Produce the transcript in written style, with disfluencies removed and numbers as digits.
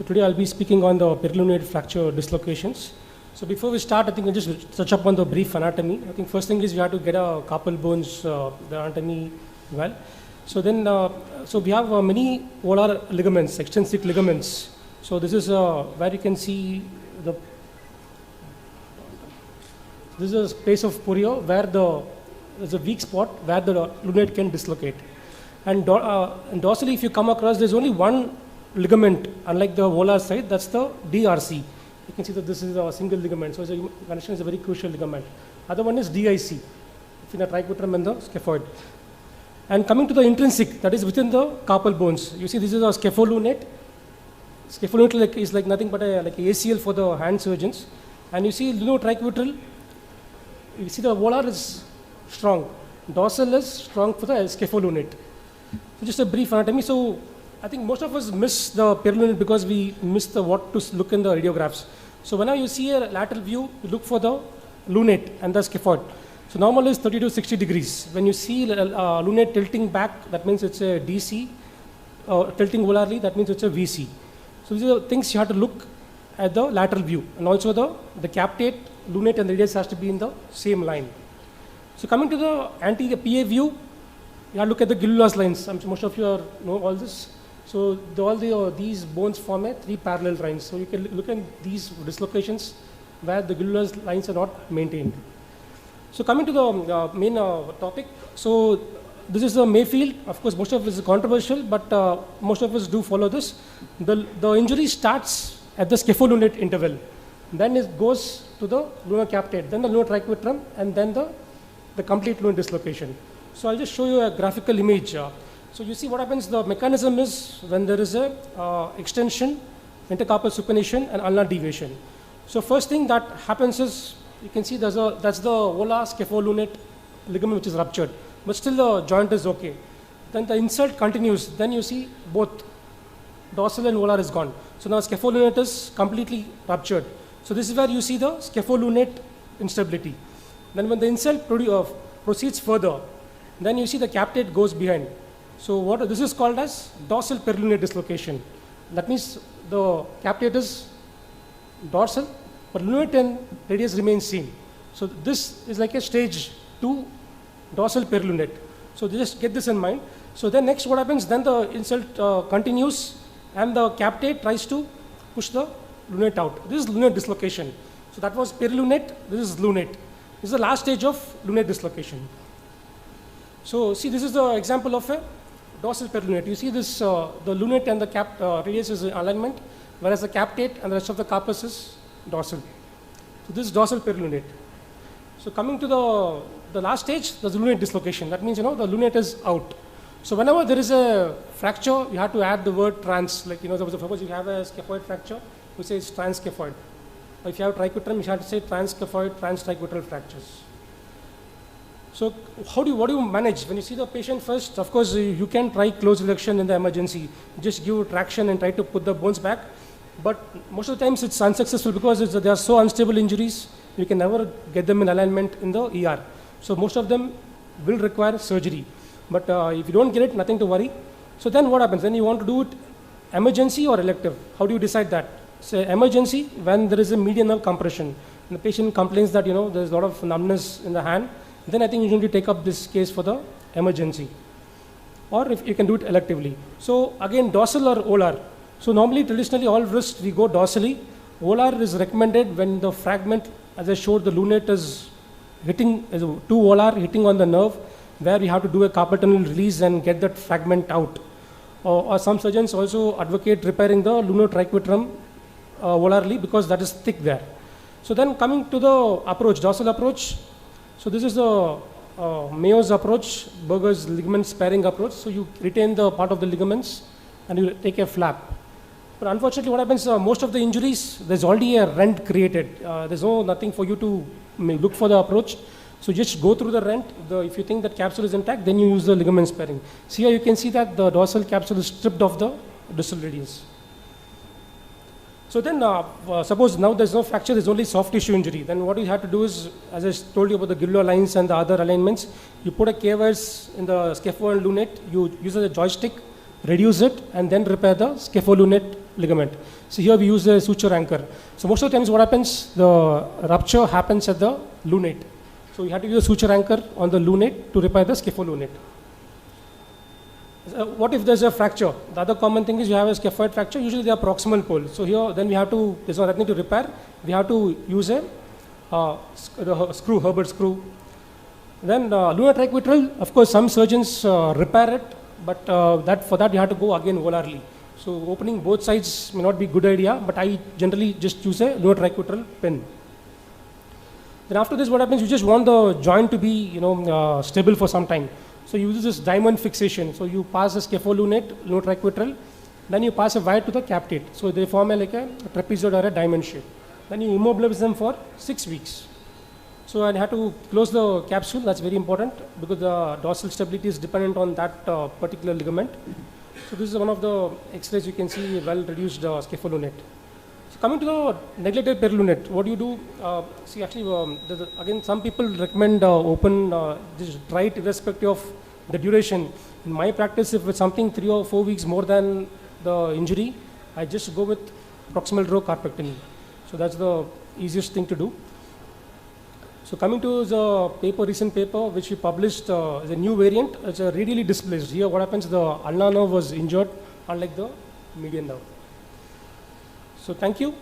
So today I'll be speaking on the peri-lunate fracture dislocations. So before we start, I think I'll just touch up on the brief anatomy. I think first thing is we have to get a carpal bones, the anatomy well. So then, so we have many volar ligaments, extrinsic ligaments. So this is where you can see this is a space of Porio where there's a weak spot where the lunate can dislocate. And dorsally, if you come across, there's only one ligament, unlike the volar side, that's the DRC. You can see that this is a single ligament, so connection is a very crucial ligament. Other one is DIC, between the triquetrum and the scaphoid. And coming to the intrinsic, that is within the carpal bones. You see this is a scapholunate. Scapholunate is like nothing but like ACL for the hand surgeons. And you see lunotriquetral, you see the volar is strong. Dorsal is strong for the scapholunate. So just a brief anatomy. So I think most of us miss the peri-lunate because we miss the what to look in the radiographs. So whenever you see a lateral view, you look for the lunate and the scaphoid. So normal is 30 to 60 degrees. When you see lunate tilting back, that means it's a DC. Tilting volarly, that means it's a VC. So these are things you have to look at the lateral view. And also the captate, lunate and radius has to be in the same line. So coming to the anterior PA view, you have to look at the gillulus lines. I'm sure most of you know all this. So these bones form a 3 parallel lines. So you can look at these dislocations where the gillulus lines are not maintained. So coming to the main topic. So this is the Mayfield. Of course, most of it is controversial, but most of us do follow this. The injury starts at the scapholunate interval. Then it goes to the lunar captate, then the lunar triquetrum, and then the complete lunar dislocation. So I'll just show you a graphical image. So you see what happens, the mechanism is when there is a extension, intercarpal supination and ulnar deviation. So first thing that happens is, you can see that's the volar scapholunate ligament which is ruptured, but still the joint is okay. Then the insult continues, then you see both dorsal and volar is gone. So now scapholunate is completely ruptured. So this is where you see the scapholunate instability. Then when the insult proceeds further, then you see the captate goes behind. So this is called as dorsal peri-lunate dislocation. That means the captate is dorsal, but lunate and radius remains same. So this is like a stage 2 dorsal peri-lunate. So just get this in mind. So then next what happens, then the insult continues and the captate tries to push the lunate out. This is lunate dislocation. So that was peri-lunate, this is lunate. This is the last stage of lunate dislocation. So see, this is the example of a dorsal peri-lunate. You see this, the lunate and the radius is in alignment, whereas the captate and the rest of the carpus is dorsal. So this is dorsal peri-lunate. So coming to the last stage, there's lunate dislocation. That means, the lunate is out. So whenever there is a fracture, you have to add the word trans. Like, suppose you have a scaphoid fracture, we say it's trans-scaphoid. Or if you have triquetrum, you have to say trans-scaphoid, trans-triquetral fractures. So what do you manage? When you see the patient first, of course, you can try close reduction in the emergency. Just give traction and try to put the bones back. But most of the times it's unsuccessful because they are so unstable injuries, you can never get them in alignment in the ER. So most of them will require surgery. But if you don't get it, nothing to worry. So then what happens? Then you want to do it emergency or elective. How do you decide that? Say emergency when there is a median nerve compression. And the patient complains that there's a lot of numbness in the hand. Then I think you need to take up this case for the emergency. Or if you can do it electively. So again, dorsal or volar. So normally, traditionally, all wrists we go dorsally. Volar is recommended when the fragment, as I showed, the lunate is hitting, too volar, hitting on the nerve, where we have to do a carpal tunnel release and get that fragment out. Or some surgeons also advocate repairing the lunotriquetrum volarly because that is thick there. So then coming to the approach, dorsal approach. So this is the Mayo's approach, Berger's ligament sparing approach. So you retain the part of the ligaments and you take a flap. But unfortunately what happens, most of the injuries, there's already a rent created. There's nothing for you to look for the approach. So just go through the rent. If you think that capsule is intact, then you use the ligament sparing. See here you can see that the dorsal capsule is stripped of the distal radius. So then, suppose now there's no fracture, there's only soft tissue injury. Then what you have to do is, as I told you about the gillular lines and the other alignments, you put a K-wires in the scaphoid and lunate, you use a joystick, reduce it, and then repair the scapholunate ligament. So here we use the suture anchor. So most of the times what happens, the rupture happens at the lunate. So you have to use a suture anchor on the lunate to repair the scapholunate. What if there's a fracture? The other common thing is you have a scaphoid fracture, usually they are proximal pole. So here then we have to, there's nothing to repair, we have to use a screw, Herbert screw. Then lunar triquetral, of course some surgeons repair it, but for that you have to go again volarly. So opening both sides may not be a good idea, but I generally just use a lunar triquetral pin. Then after this what happens, you just want the joint to be stable for some time. So you use this diamond fixation. So you pass the scapholunate, lunar triquetral, then you pass a wire to the captate. So they form like a trapezoid or a diamond shape. Then you immobilize them for 6 weeks. So I have to close the capsule, that's very important because the dorsal stability is dependent on that particular ligament. So this is one of the X-rays you can see well reduced scapholunate. So coming to the neglected peri-lunate, what do you do? See actually again some people recommend open this right irrespective of the duration. In my practice, if it's something 3 or 4 weeks more than the injury, I just go with proximal row carpectomy. So that's the easiest thing to do. So coming to the recent paper which we published, is a new variant. It's a radially displaced. Here what happens, the ulnar nerve was injured unlike the median nerve. So thank you.